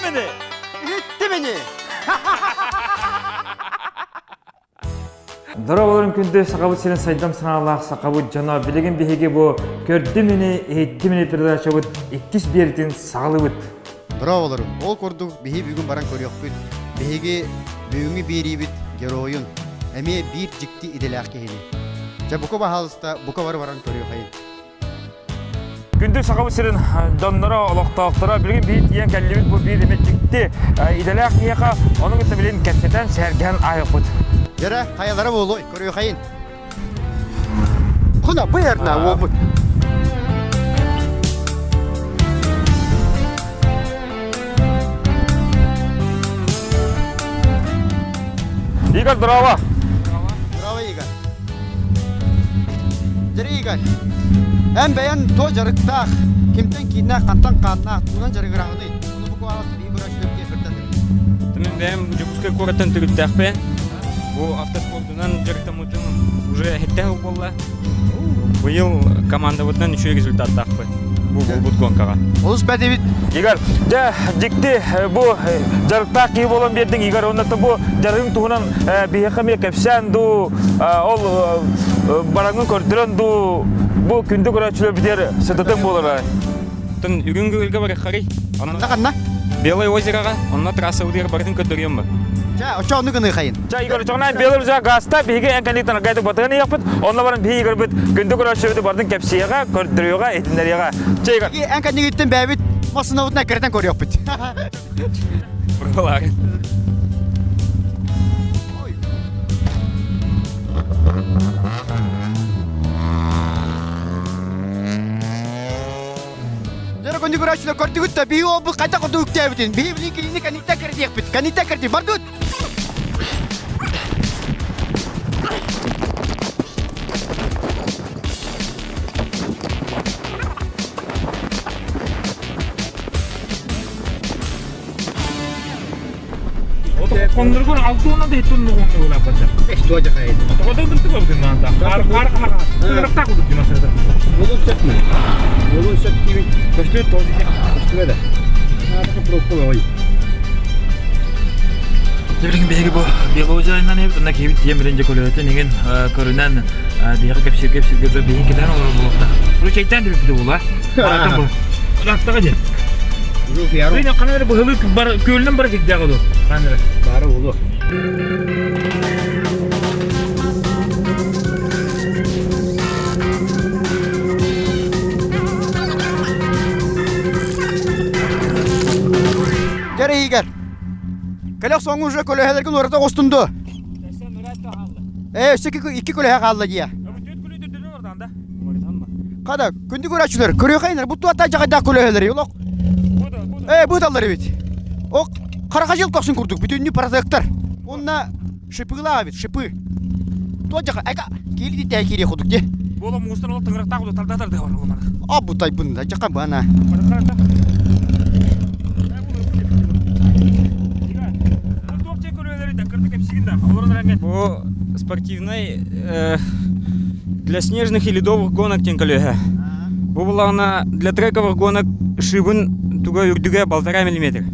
beni. Gitti beni. Darabaların күнде сақабыт сенен сайдам сыналақ сақабыт жана білеген бейге бұ көрді мені, етті мені передача бұд, еттіс берден сағылы бұд. Дarabaların, ол көрді бейі бүгін баран көрек бүд. Бейге бүгінгі бері бүд, героyun. Әме бір жікті иделәқ кейді. Жа бұқа бағалыста бұқа баран көрек қайын. Күнде сақабыт сенен донлара, олақталықтара білген бейт ең кәлі бұд, бұл бір емет жікті иделәқ кейқа, оның үтті білен кәпсетен сәрген айық бұд. Жара, қаялары болу, көрек қайын. Құна, бұйарна ол бұд. Игорь, здорово! Здорово, Игорь. Жары, Игорь. Әм бәян то жарықтақ, кемтен кейінна қантан қанна, туынан жарығырағыды. Оны бұқы аласы бейі көрәш өпке бірдәді. Тәмен бәйім жүкіске көреттен түріттәқ бәйін. Бұл автоспортынан жарықтамытын уже әттәғі болла. Бұйыл команда бұтынан үші результаттақ бәй. Бұл гонкаға. Олыс бәді бит. Игорь, жа жікті бұл жарықтақ кейі болан бердің, Игорь, оннаты бұл жарығың туғынан бейеқаме кәпсән ду, ол бараңын көрдірін ду, бұл күнді көрәтшілер бідер сәтетін болыр. Тын үрінгі өлгі бар қарай. Қанна? Белый озераға, онына трасса өдері бардың көттірген ба. Жа, ұша оны күні қайын. Жа, Игорь, жоғынан белір жа ғаста бейге әңкәліктен ғайды батығын еқ бұд, онына барын бей Игорь бұд, күнді көрәтшілер бардың кәпсияға, көрдіруға, етіндеріға. Жа, Игорь. Әңкәліктен геттен бәбіт, масына бұтына кірден көрек бұд. Бұрғылары. Жара күнді көрәтшілер көрді күтті, бей ол бұл қайта құды үкті әбітін. Бей білін келіне кәнетті кірдек бұд, кәнетті кірді, бар дүт. Қондырғын алтуынан да еттің ұғымды олап бәді. Бәшті өте қайын. Тоғадан дұрты көрдің маңда. Қар-қар-қар. Құлырықта құдық демасырды. Олың сөт мі? Олың сөт кейбін. Көшті өт тоғы деке. Көшті өді. Надығы пробқа ой. Жебілген бейгі бұл биология айынан ебіт, онда кейбіт тием бірінже көлі неген көрінен дейгі кәпсер бейін кетен олар болуқта. Бұл шейттен де біпті бұл, Баратын бұл. Лақтаға де. Үйіне қанары бұл көлінен бары кекде ағыды. Қанары. Бары олу. Жары, Игорь. Кәлек соңғы уже көліғелерген ората қостынды. Өсі екі көліғе қалды дия. Қада, күнді көрәтшілер, көрі қайынар, бұтты ата жағайда көліғелері, олық. Бұд алдар бит. Оқ, қараға жел қоқсын көрдік, бүтінні паразаяқтар. Онына шипығыла бит, шипы. Туа жақа, әйка, келі дейті әкере құдық де. Болы мұғыстан олық тыңырақта құды талдатарды бар олыманы. Бұтай бұнда, жақа бана. По спортивной для снежных и ледовых гонок тен коллега. Была она для трековых гонок шибын туга үрдіге 1,5 мм.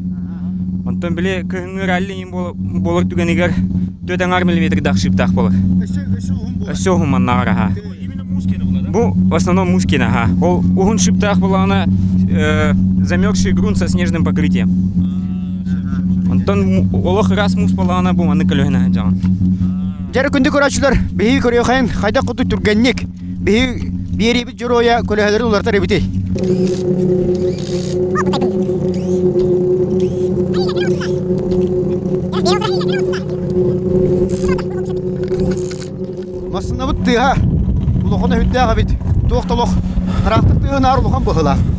Онтон біле күйіңі ралли не болыр түген егер 4 мм дақ шиптақ болыр. Өсі ұғым аннағыра. Бұл в основном мускина. Ол ұғын шиптақ была она замерзший грунт со снежным покрытием. Онтон олық раз мус была она бұл аны коллегіне жағын. Жары күнді көрәтшілер, бейі көрі қайын, қайда құды түргеннек, бейі бері бит жүроя көлігелері олартар ебітей. Масына бұт тыға, ұлықына хүтті аға бит, тоқтылық, қарақтық тығын ар ұлыған бұғылақ.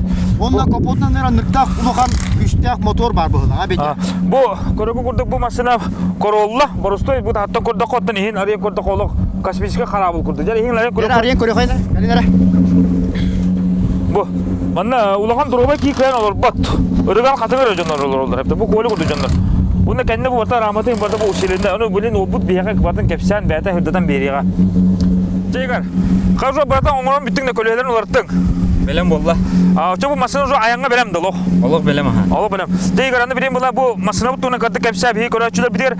Онна капотынан неран ныртақ ұлыған үштәк мотор бар бұғылаға бет. Бұ, көрігі көрдік бұл масына королла, бұрыстой бұд хаттан көрдік қоттан ең арен көрдік олық космическа қарабыл көрді. Жәрі ең арен көрі қайна, әлінәрі. Бұ, манна ұлыған дұрғыбай кей кәйін олар бат. Үріған қатыңыр өжінлер олар. Бұл көлі көрді жонлар. Бұнда кәніне бұл барта раматын барта бұл ұшелінде. Оны білін ол бұд бейіға батын кәпсән бәйті хүрдідан береға. Жайгар, қажу барта оңыран бүттің де көлелерін оларттың. Белем болла. Очо бу машина уже аянга берем да лох. Олох белем аха. Алло берем. Дейгер аны берем була бу машина бу туна кадды кепсә би көрәчүләр бидер.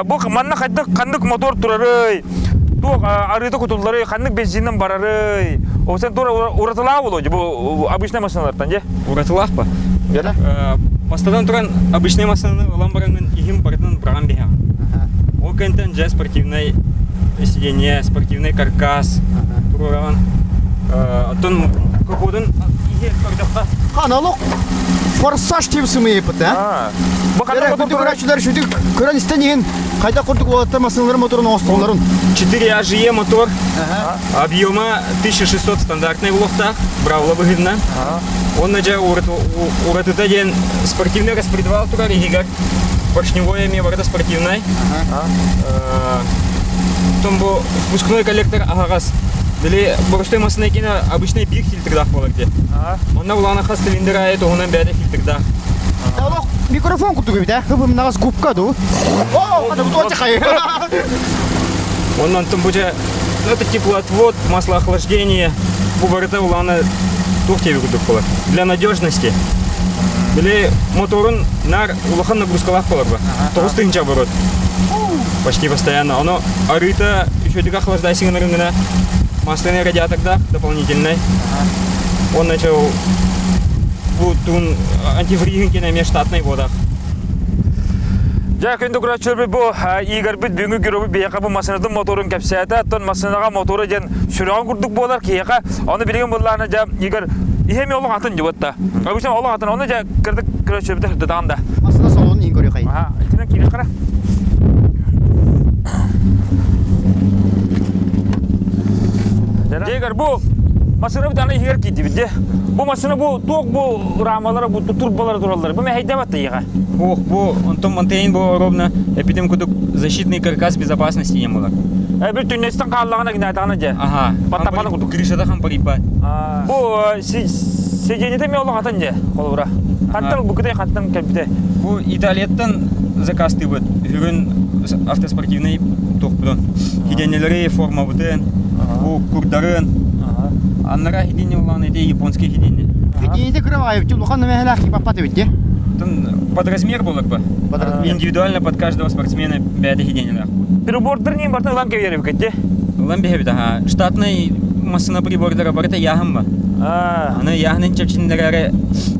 Бу манна кандык мотор турары. Ту арыды кутуллары кандык бензиннен барары. О сен тура уратыла боло бу обычный машиналардан же. Уратылах ба. Бера. Постадан туран обычный машинаны ламбарангын игим бардын браган бега. Ол кентен же спортивный сиденье, спортивный каркас. Туран. Оттон кокодын иге көрдөкта. Каналык форсаж тимсimi епет, а? Бу Бера кандык күндү көрәчүләр шүдик көрән истәнеген кайда курдык ватта машиналар моторын остыларын. 4 AGE мотор. Объема 1600 стандартный уловта. Бравла выгодно. Он на же уратыта ден спортивный распредвал турар игар. Поршневое мебарда спортивный. Потом был спускной коллектор агагас. Дали боростой машина кина обычный биг фильтрдах болар де. Он на улана хас цилиндрая, то он бәдә фильтрдах. Алло, микрофон курдык бит, а? Хыбым нагас губка ду. О, када бу тохай. Он нам там будет это теплоотвод, маслоохлаждение. Бубарыта улана тухтевик дукпала. Для надежности. Или моторун нар улахан нагрузкалах поларба. Толстынча оборот. Почти постоянно. Оно арыта еще дика охлаждайся на рынке. Масляный радиатор да, дополнительный. Он начал вот антифризинг на межштатной водах. Жа күндү күрәчүлөр бу игер бит бүгүнкү көрөбү бияка бу машинадын моторун кепсәтә, тон машинага мотору ден сүрөгөн курдук болар кияка. Аны билген булларны жа игер ихеме олон атын жыбытта. Обычно олон атын аны жа кырдык күрәчүлөр бит даганда. Машина салонун иң көрө кайын. Ага, итинен кире кара. Игер бу машина бит аны игер кийди бит. Бу машина бу ток бу рамалары бу турбалары туралары. Бу мехайдабат тыйга. Ох, бу онтон монтейн бу ровно эпидем кудук защитный каркас безопасности не было. Бир түннестен каллагына гинатаны же. Ага. Паттапаны кудук. Крышада хам парипа. Бу сиденьеде мен олон атын же. Колура. Хантан бу кыдай хантан кепте. Бу Италияттан заказ тыбыт. Хүрүн автоспортивный тохпудон. Хиденелери форма бутен. Бу курдарын. Аннара хидене улан эти японский хидене. Хиденеде кырабаев, чулухан мехлах папаты бит, де? Под размер было бы. Индивидуально под каждого спортсмена бәді хиденелер. Прибордыр нем бартын ламке верем кетте. Ламбе бит, ага. Штатный машина прибордыра барта яхым ба. Аны яхнын чепчиндерары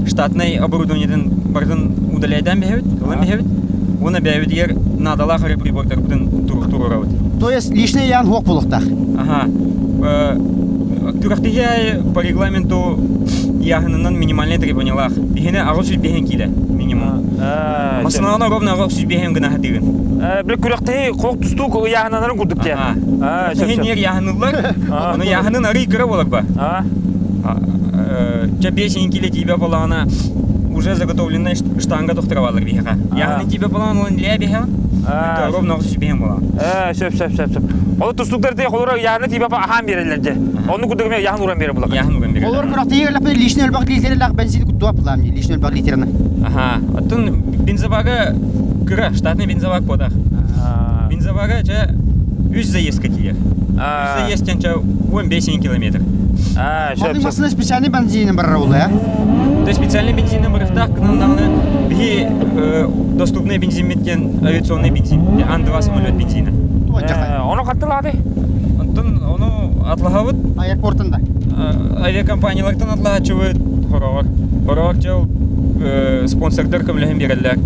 штатный оборудованиеден бартын удаляйдан бе бит. Ламбе бит. Оны бе бит ер надалахары прибордыр бутын туруктуру бит. То есть лишний ян хок булуктах. Ага. Турактыгай по регламенту яхнынан минимальный требованиялах. Бихене агыл сүз бехен киле минимум. Машиналарына ровно агыл сүз бехен гына хатыгын. Бир күрәктәй кок тусту яһаннарын курдук те. Бехен ер яхнылар. Аны яхнын ары кыра болар ба. Чабесин киле тебе балана уже заготовленная штанга дохтыравалар беха. Яхны тебе балана он для беха. Это ровно агыл сүз бехен бола. Сөп. Ол тустуктарда колора яхны тебе ахам берелер же. Оны курдугыме яхны уран бере булак. Яхны уран бере. Олар күрәктәй ерләп лишний элбак литерләр бензин кутуап булам, лишний элбак литерны. Ага. Атын бензовага кыра, штатный бензоваг подах. Бензовага же 100 заездка тие. 100 заездтен же 15 километр. Onun masasında spesialny benzinin var oldu ya. То есть специальный бензин на барахтах, где доступный бензин меткен авиационный бензин, Ан-2 самолет бензина. Onu каттылады. Антон, onu атлагавыт. Аэропортында. Авиакомпаниялардан атлагачывыт. Хорор жыл спонсордар көмләһен бирәләр.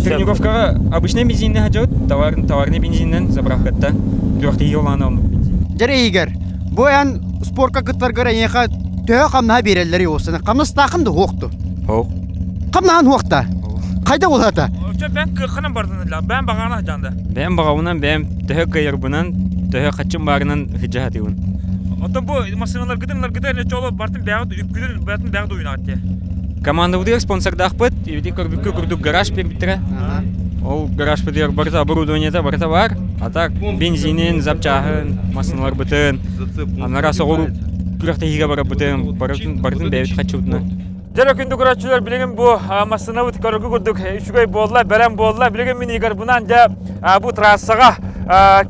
Тренировкага обычный бензинне хаҗат, товарный бензиннен заправкатта. Дөртте елланы бензин. Җәрәйгәр. Бу ян спортка кыттар гәрә яка тә камна бирәләр юсына. Камна стакынды хокты. Хок. Камнан хокта. Кайда ул ата? Ben kırkının bardınlar. Ben bağana candı. Ben bağımdan ben təhə qayırbından təhə qaçım barından hichat yun. Ota bu maşınlar giderler çolu bartın bəğd üpgülün bartın bəğd oyun atdı. Команда удир спонсор дахпыт, ивди көрбүккө күрдүк гараж бирбитире. Ол гараж битер барта оборудованиеда барта бар. А так бензинин, запчагын, машиналар бүтүн. Анара согур күрәктәгә барып бүтүн, бартын бәйт качудна. Жара күндү көрәчүләр билеген бу машина бут көргө күрдүк. Үчүгөй болла, берем болла. Билеген мен игер бунан жа бу трассага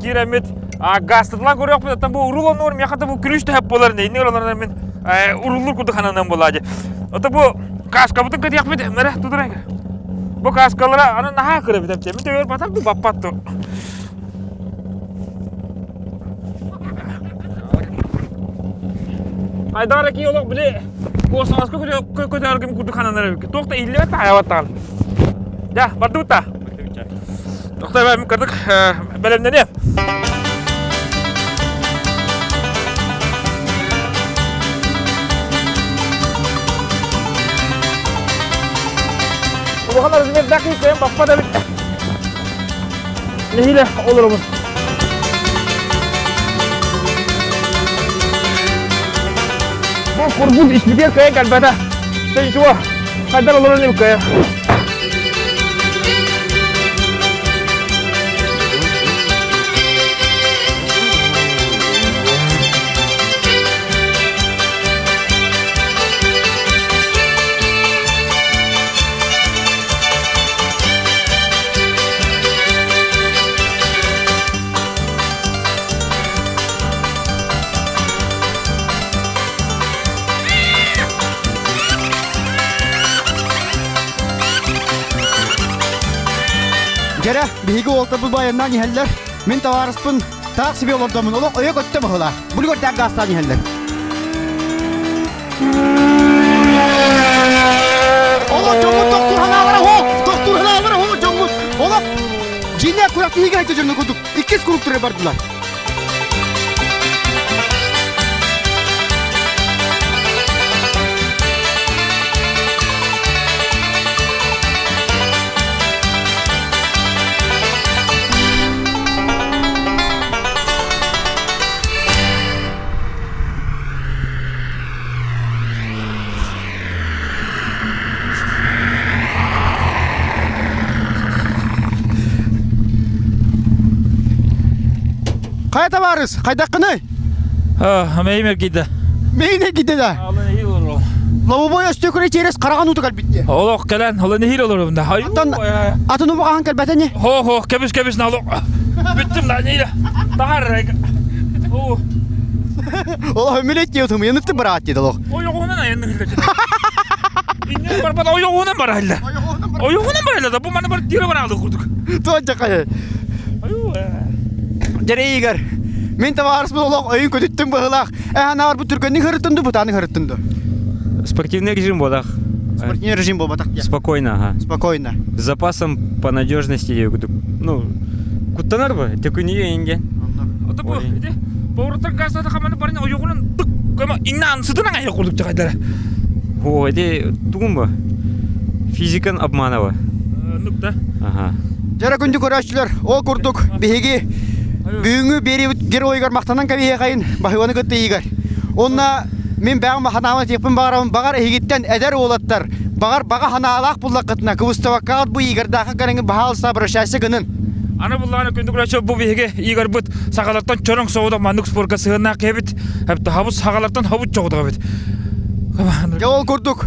киремит гастыдлар көрөк бу. Бу урулон норм якта бу күрүштө хеп болар. Не олардан мен урулур курдук хананан болады. Ото бу каскабытын кытыяк бит, мына тудурайга. Бу каскалара аны наха кырып битем. Мен төгөр батам бу баппатту. Айдара ки олок биле. Косаска көтөргөм курдук хананан. Токта илебет аябаттан. Ja, бардута. Токта бем кырдык, белемнене. Bu kadar hizmet dakikayım bakma da bitti. Neyle olur mu? Bu kurbuz işbitiyor kaya kalbada. Sen şu kadar olur ne bu kaya? Gere bihigi olta bu bayandan yeheller. Min tavarıspın taq sibi olordamın olok öye götte mıhıla. Bunu görten gastan yeheller. Olok jomut doktor hanalara ho. Doktor hanalara ho jomut. Olok jinne kurak iyiga ayta jörünü kurduk. İkiz kuruktur'a bardılar. Kayda varız, kaydakını. Meymer gidi. Meyne gidi de. Allah nehir olur. Lavaboya stöküre çeyrez karagan utu kalbitti. Olok gelen, Allah nehir olur bunda. Atını bakağın kalbete ne? Ho, kebis nalok. Bittim lan neyle. Daha rek. Ola ömület diyordum, yanıttı bıraat dedi olok. O yoğunun ayağını hilledi. İnne barbada o yoğunun var hille. O yoğunun var hille da bu bana bir dire bana aldı kurduk. Tuğacak kaya. Jere iyigar. Men tavarıspın olok oyun kötüttüm bıhılak. Anar bu Türkönün hırıttındı, bu tanı hırıttındı. Спортивный режим бодах. Спортивный режим был батак. Спокойно, ага. Спокойно. С запасом по надежности. Ну, куттанар бы, так у нее инге. Ото bu, ide. Boğurtar gazada kamanı barına o yoğunun tık. Kama inan sıdına ayı kurduk çakaylara. О, это тумба. Физикан обманова. Nukta. Ага. Jere gündü көрәшчілер, ол күрдік беге бүгінгі бері гер ойгар мақтанан кәбеге қайын бахиваны көтті егер. Онна мен бәғым ханауын тепін бағарамын бағар егеттен әдер олаттар. Баға ханалақ бұллақ қытына күвіставаққағыт бұл егердағы қарыңы бағал сабыры шәсі күнін. Ana bullana kundu kuraço bu bege igar but sakalardan çorong soğuda manduk sporka sığına kebit hep de havuz sakalardan havuz çoğuda kebit. Ya ол күрдік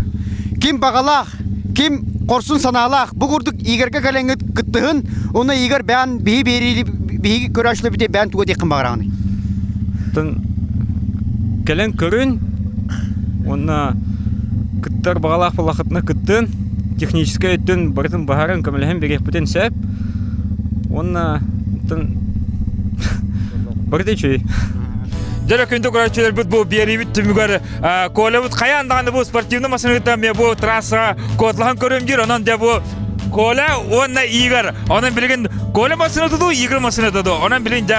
kim бағалақ, kim korsun sanalaq. Bu күрдік иgerге кәлеңі кыттығын, оны игер бән бейі көрәшілі біте бән туға дейқін бағарағыны. Тын кәлен көрін, онна кыттар бағалақ балақытына кыттын, техническай өттін бардың бағарын көміліген берек бүтін сәп, онна тын барды чөй. Жара күнді көрәчілер бұд бұл бері бүт түмігері колы бұд қаяндағаны бұл спортивны масынығыттан мен бұл трасса котлаған көрім жер, онан де бұл колы онна игер, онан білген колы масыны тұду, игер масыны тұду, онан білген де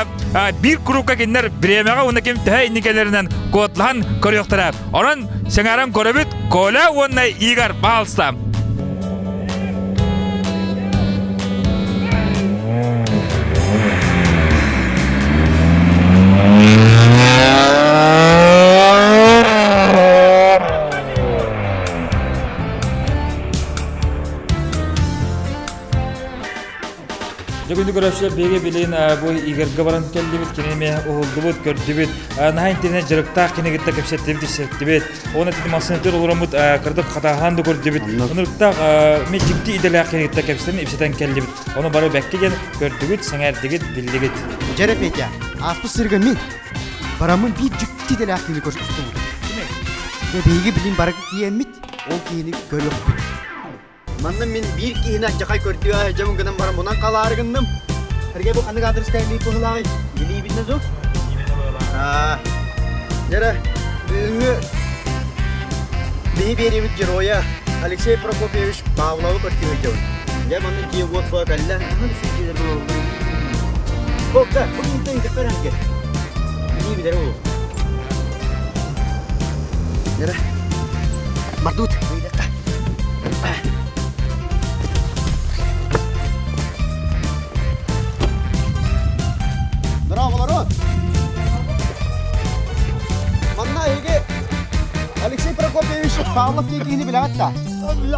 бір күрупқа кендер біремеға онна кем тәй инекелерінен котлаған көріқтірі. Онан сеңарам көрі бүт колы онна игер бағалыстам. Бүгінгі көрәшілер беге білейін бұл игерге баран келді бет, кенеме ұғылды бұд, көрді бет. Наға интернет жырықтақ кенегетті көпсетті бет, сетті бет. Оны теді масынетер олырын бұд, кірдік қатағанды көрді бет. Онырықтақ мен жікті иделіғ кенегетті көпсетті епсетен келді бет. Оны бары бәккеген көрді бет, сәңәрді бет, білді бет. Жәрі Петя, аспы сырған мен, барамын бір жікті иделіғ кенегетті көрсетті бұд. Bebeği bilin barık diyemit, o kiyini görüyor. Manna min bir kiyini açacakay körtüyor, hecamın gıdım barım bundan kalargındım. Herge bu kanı kadar iskayli pıhılay. Biliyi bilmez o? Nere? Ünlü bir evit ciroya Alexey Prokopyevich Pavlov'u körtüyor hecamın. Ya manna kiye vot bak Allah, hadi sürücüler bu oldu. Bok da, bu yintayı da herge. Biliyi bilir o. Nere? Mardut, bir dakika. Bravo, bravo. Manna Ege. Alexey Prokopyevich Pavlov kekini bile hatta.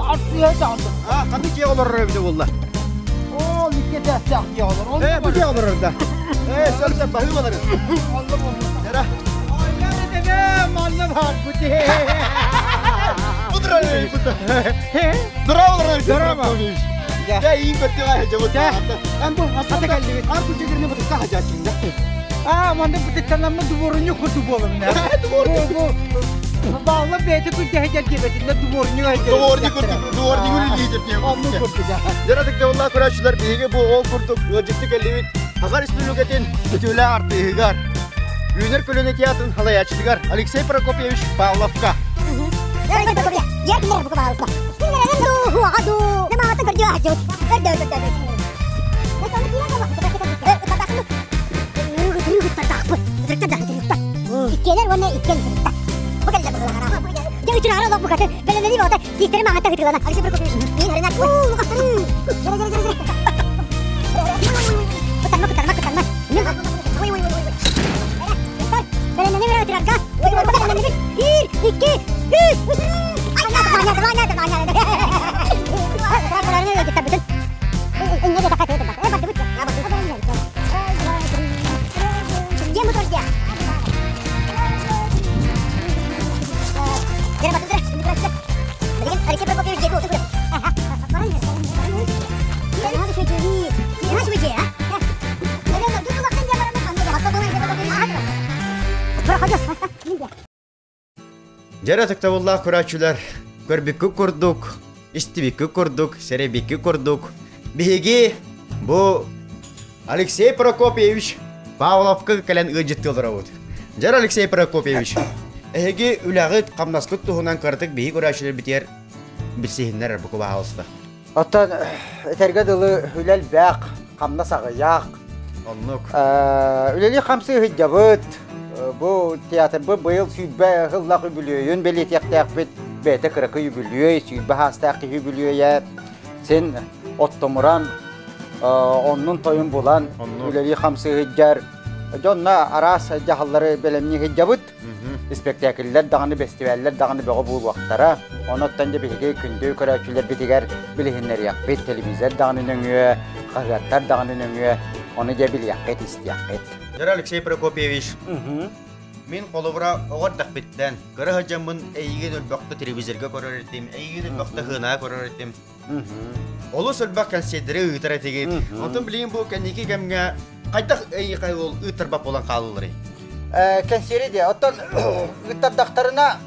Artıya çaldı. Ha, kanı ki olur evde valla. O likke de çakya olur. Bu ki olur orada. Sen bahı olur. Allah'ım. Nere? Ay ne anlamadım bu de. Budur öyle. Bravo, bravo. Ya iyi kötü var hocam. Ya. Ben bu hasata geldi. Arku çedirine bu da hacı şimdi. Manda bu de tanımda duvarını kutu bolum ne. Bu bağlı beyte kutu hecel gebetinde duvarını hecel. Duvarını yiyecek. Onu kutu da. Yaratık da vallahi kuraşçılar bilgi bu ol kurduk. Lojistik elivit. Hagar İspilüketin bütüle artı hıgar. Yüner kölüne tiyatın halay açtıgar. Alexey Prokopyevich Pavlovka. Alexey Prokopyevich. Ya kimler bu Pavlovka? Kimler hu hadu. Ne mağata görüyor hacı. Ördü. İkkeler var ne ikkeler. Bakın da bakalım. Ya üçün ara bak bu kadar. Ben ne diyeyim orada? Dişlerimi ağatta hıtırlana. Alexey Prokopyevich. Neyin arına? Gel. Kutarma. Ben ne ver oturar ka? Bir, iki, üç. Anladım. Bırakın nereye gitti bütün? Ne de takatıyor bak. Bak. Dia motor dia. Jangan batu terus. Mendingan Alexey Prokopyevich jago tuh. Dia harus cuci ya. Yaratık da vallahi kuraşçılar. Körbükü kurduk. İstibikü kurduk. Serebikü kurduk. Bihigi bu Alexey Prokopyevich Pavlovka kalen ıcıttı olur avut. Jar Alexey Prokopyevich. Ege ülağıt kamnaskut tuhunan kırtık bihi kuraşçılar biter. Bilsehinler bu kubaha olsa. Atan eterge dılı hülel bək, kamna sağıyak. Onluk. Üleli kamsı hıcabıt. Bu tiyatr bu yıl sübbe hıllak übülüyün. Belit yaktayak bete kırıkı übülüyor. Sübbe hastaki übülüyor ya. Sen ottomuran onun toyun bulan. Üleli kamsı hıccar. Jonna aras jahalları belemni hıcabıt. Spektaküller, dağını festivaller, dağını bağı bu vaxtlara. Ondan da bilgi kündü körəkçülər bitiger bilihinler yakbet, televizyon dağını nöngüye, qağatlar dağını nöngüye. Onu da bil yakbet, istiyakbet. Jar Alexey Prokopyevich. Min qolovra oğardak bitten. Kara hacamın eygin ölbaqta televizorga korar ettim, eygin ölbaqta hına korar ettim. Olu sölbaq konsedere ıtara tegit. Ondan bileyim bu kendiki kemge qaytaq eyi qayol ıtarbap olan qalıları. Kenseri de, otan ıtardaktarına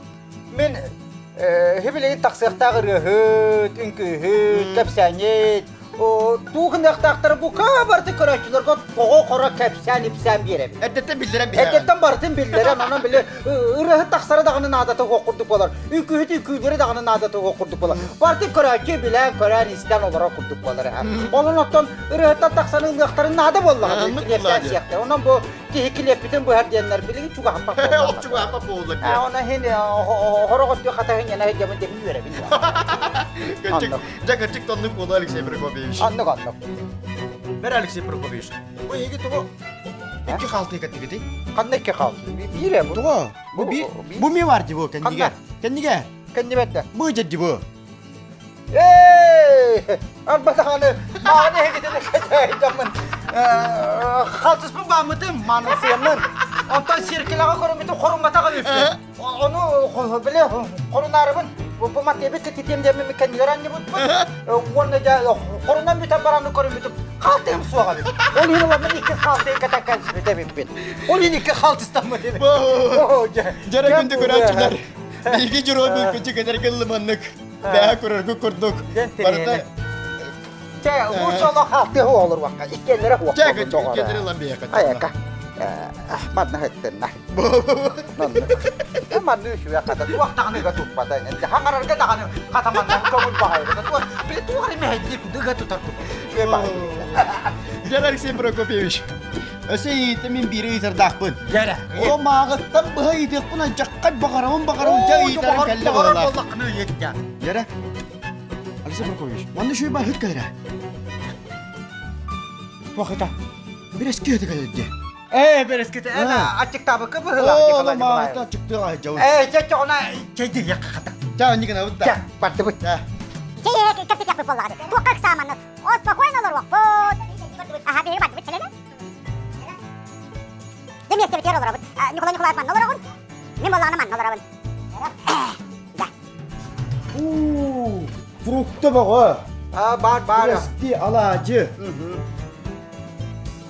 min hibileyin taksıqtağı rühüt, ünkühüt, kapsanyet. Tuğun yaktaktarı bu kabartı körəkçülər qoğu qora kapsan ipsan berem. Eddette bildiren bir. Eddetten barıtın bildiren, ondan bile ırıhı taksara dağının adatı okurduk olar. Ünkühüt dağının adatı okurduk olar. Bartı körəkçü bilen körən istan olarak okurduk olar. Onun ottan ırıhı taksanın yaktarının adı bollağı. Ondan bu kihikilep bütün bu her diyenler bilin çuğa hapap oldu. Çuğa hapap oldu. Ona hindi horogot diyor katahın yana hecamın demin verebilir. Gerçek tanıdık oldu Alexey Prokopyevich. Anlık. Ver Alexey Prokopyevich. Bu iyi tuğu. İki haltı kategori. Kanne ki kaldı. Bir ya bu. Tuğu. Bu mi var ki bu kendine? Kendine. Kendi bette. Bu ciddi bu. Albatanı mani gidene hecamın. Haltsız bu bağımıdım manasıyamın. Ondan sirkilağa korumata kalıyorsun. Onu bile korunarımın. Bu madde bir titiyem dememi kendileri anne bu. Onu da korunan bir tabaranı korumutum. Kaltayım su alayım. Onun olanın iki kaltayı katakan sürüde bimbin. Onun iki kalt İstanbul dedi. Jara gündü kuraççılar. Bilgi ciro bir küçük eder kılmanlık. Daha kurargı kurduk. Barata Çay, bu çolak haltı olur vakka. İkkenlere huak. çek kendine lan bir yakın. Ayaka. Madna hettenler. Madna şu ya kadar. Tu waktu kami gatu pada ini. Hangar harga dah kami kata mantan kamu bahaya. Tu hari mehdi tu gatu tartu. Şu bahaya. Gel Alexey Prokopyevich. Öse yiğitimin biri yitırdakpın. Gel. O mağıttan bıha yitirkpın ancak kat bakarım cay yitirin kelle bağlar. Allah kını yetken. Gel. Alexey Prokopyevich. Vanda şu bah hık kayra. Vakita. Bir eski hık kayra. Beres kita. Açık tabı kı bıhıla. Oğlum mağıttan çıktı ay cavun. Cek ona kedi yak kata. Çağın yıkın avut Cek da. patı bu. Şey, kapı kapı pollağdı. Bu kalk samanı. O spokojno olur vakput. Aha, bir bak, bir çelene. Demi eski bitiyor olur abut. Nikola atman olur abut. Mimollağını man olur abut. Gel. Frukta bak o. Bar. Eski alacı.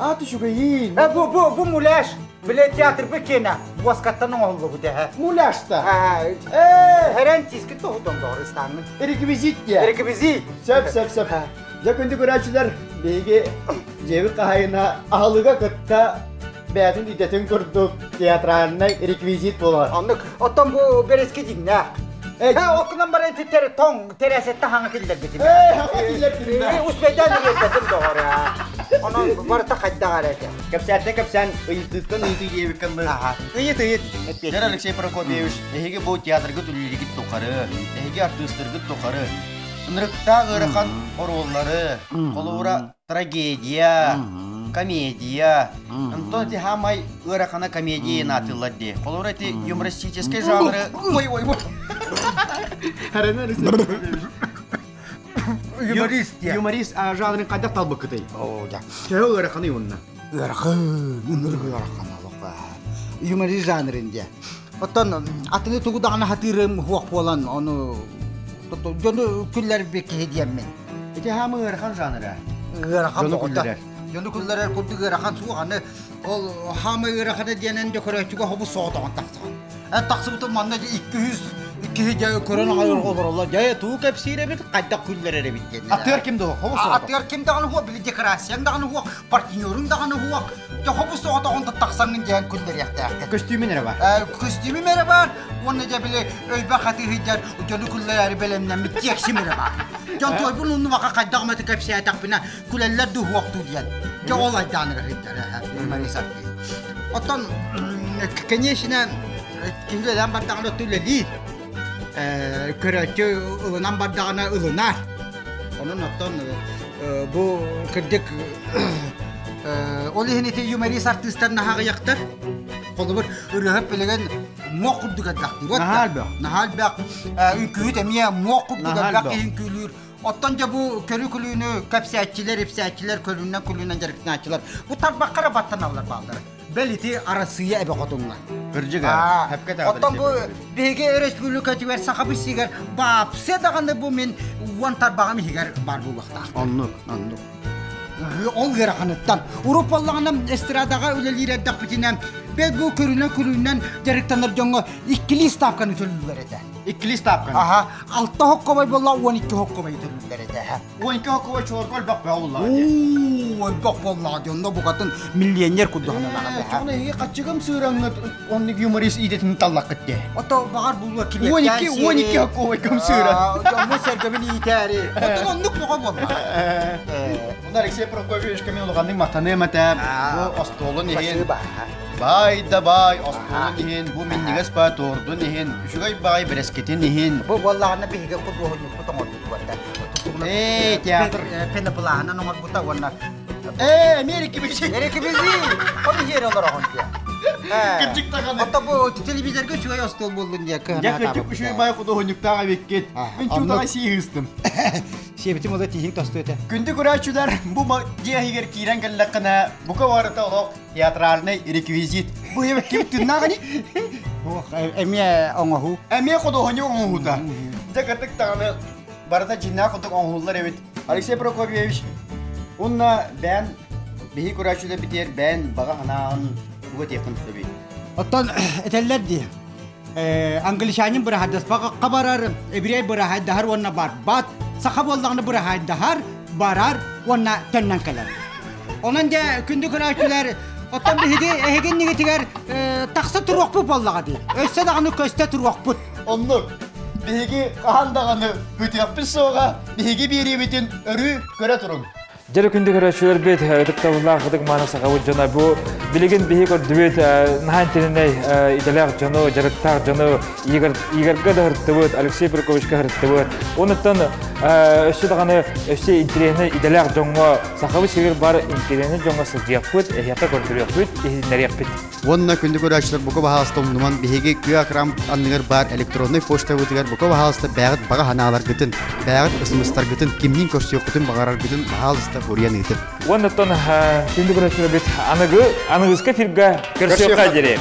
Atı şu yiyin. Bu mulaş. Bile tiyatr bekene. Vaskattan oldu bu de. Mulaşta. Heren çizgi tohudum doğrustan. Rekvizit ya. Rekvizit. Sep. Yakında kuraçlar bege cevi kahayına ahlıga kıtta beyazın iddetin kurduk tiyatralına rekvizit bular. Anlık. Otom bu bereski dinle. Okunan bari teresette hangi killer bitim. Hakiller dinle. Usbeyden yetedim doğru ya. Onun var ta kadda garete. Kapsen ıyıtıktan ıyıtı diye bir kallı. Iyit. Yer Alexey Prokopyevich, ehege bu tiyatrga tülülügit tokarı, ehege artistlergit tokarı. Nırıkta ırakan orolları, kolura tragediya, komediya. Антон ти хамай ыракана комедия натыллади. Колора ти юмористический жанры. Ой. Харана Юморист ya. Юморист жанрын кайда талбы кытай. Ya. Чего ыраканы юнна? Irakın Allah. Humorist janrında. Oton atını tuğdağına hatırım huak olan onu Jonu küller beki hediyem men. Iti hamı ırakan janrı. Irakın Jonu küller. Jonu küller kurdu Irakın suğanı ol hamı Irakın diyenen de körüçüge hobu soğutan taktı. Taksı bu manna 200 korona olur Allah. Jaya tuğ kapsire bit kayda küllere bitti. Aktör kimdi o? Hobu soğutan. Aktör kimdi onu huak bili dekorasyon da onu huak parkinörün da onu huak. Ya hobu soğutan taksanın diyen küller yaktı. Kostümü nere var? Kostümü merhaba. Onu da bile öybe katı hidder. Jonu küller belemden bitti yaksi merhaba. Jan toy bunun vaka kayda mı kapsiye takbina küller de huak tu diyen. Ya olay danır hidder. Marisat. Otan конечно kimden bardağına tüleli. Kırıcı ılınan bardağına ılınar. Onun otan bu kırdık olihini humorist artistler naha yaktır. Kolubur ırıhıp bilegen moqub dugadlaktır. Nahal bak. Ülküyü temiye moqub dugadlak inkülür. Ottanca bu körü külüğünü kapsiyatçiler, hepsiyatçiler külüğünden jarıknaçılar. Bu tabakara battan avlar bağları. Beliti arasıya ebe kodunlar. Kırcıga. Hepke dağıtır. Ottan bu BG Respublikacı ver sakabı sigar. Bapse dağında bu men vantar bağımı higar var bu vakta. Anlık. Ol gerakanıttan. Avrupalılarına estradaga üleli reddak bitinem. Ben bu külüğünden jarıktanlar jonga ikili stavkan ütülüler ede. İkili stapkan. Aha, 6 hokkabay bolla 12 hokkabay ütülüler ede. 12 hokkuva çorkol bak be Allah. Ooo, bak bolla diyorlar bu kadın milyoner kuduhanlar. Çoğuna iyi kaçıgım sığırangı onluk humorist idetini tallak gitti. Oto bakar bu vakil 12 hokkuva kım sığıran. Jamu sergamin iteri. Oto onluk boka bolla. Bunlar Alexey Prokopyevich kimin olukanın matanı mata. Bu ostolu nihin. Basıba. Bay da bay ostolu nihin. Bu minnigas pa tordu nihin. Şugay bay beresketin nihin. Bu bollağına bir higa kuduhanı kutamot buta. Tiyatr. Pena bulağına nomor buta wana. Amerika bir şey. Nereye bizi? Onu yer olarak onca. Gıcık takanı. Oto bu televizyon göçüyor ostol buldun diye. Ya küçük bir şey bay kudu honyukta bekket. Ben çoğuna şey hıstım. Şebitim o da tihin tostu öte. Gündü kuraçular bu cihahiger kiren kallakana bu kavarata olok tiyatralne rekvizit. Bu yemek gibi tırnağını. Emiye onahu. Emiye kudu honyuk onhuta. Tıkırtık tağını barata cinna kuduk onhular evet. Alexey Prokopyevich. Onunla ben bihi kuraçular biter ben baga hanağın bu yakın tabi. Ottan eteller diye. Anglişanın bırahaddas baqa qabarar ebrey bırahadahar onna bar bat saha bollağını bırahadahar barar onna tönnan kalar. Onun da kündü kıraçlar otan bir hegen negetiger taksa turuk bu bollağa değil. Össe dağını köste turuk bu. Onluk. Bihigi kahandağını bütüyakpız soğuğa, bihigi biri bütün örü göre turun. Jere күндө көрөчүлөр бет ыдыктабылар кыдык манаса кабыл жана бу билеген бихикор дүбет нахантиней италиак жано жарыктар жано игорга да хырттыбыт Алексей Берковичка хырттыбыт онуттан өсү даганы өсү интерени италиак жоңго сахабы север бар интерени жоңго сылжыяппыт эхята көрдүрөппүт эхинерияппыт Онна күндү көрөчүлөр бука бахаста умнуман бихиги күйакрам анныгар бар электронный почта өтүгөр бука бахаста багыт бага ханалар гытын багыт ысмыстар гытын кимнин көрсөк гытын багарар гытын бахалыста бурьян гытын онуттан күндө көрөчүлөр бет аныгыска фирга көрсөкка жерем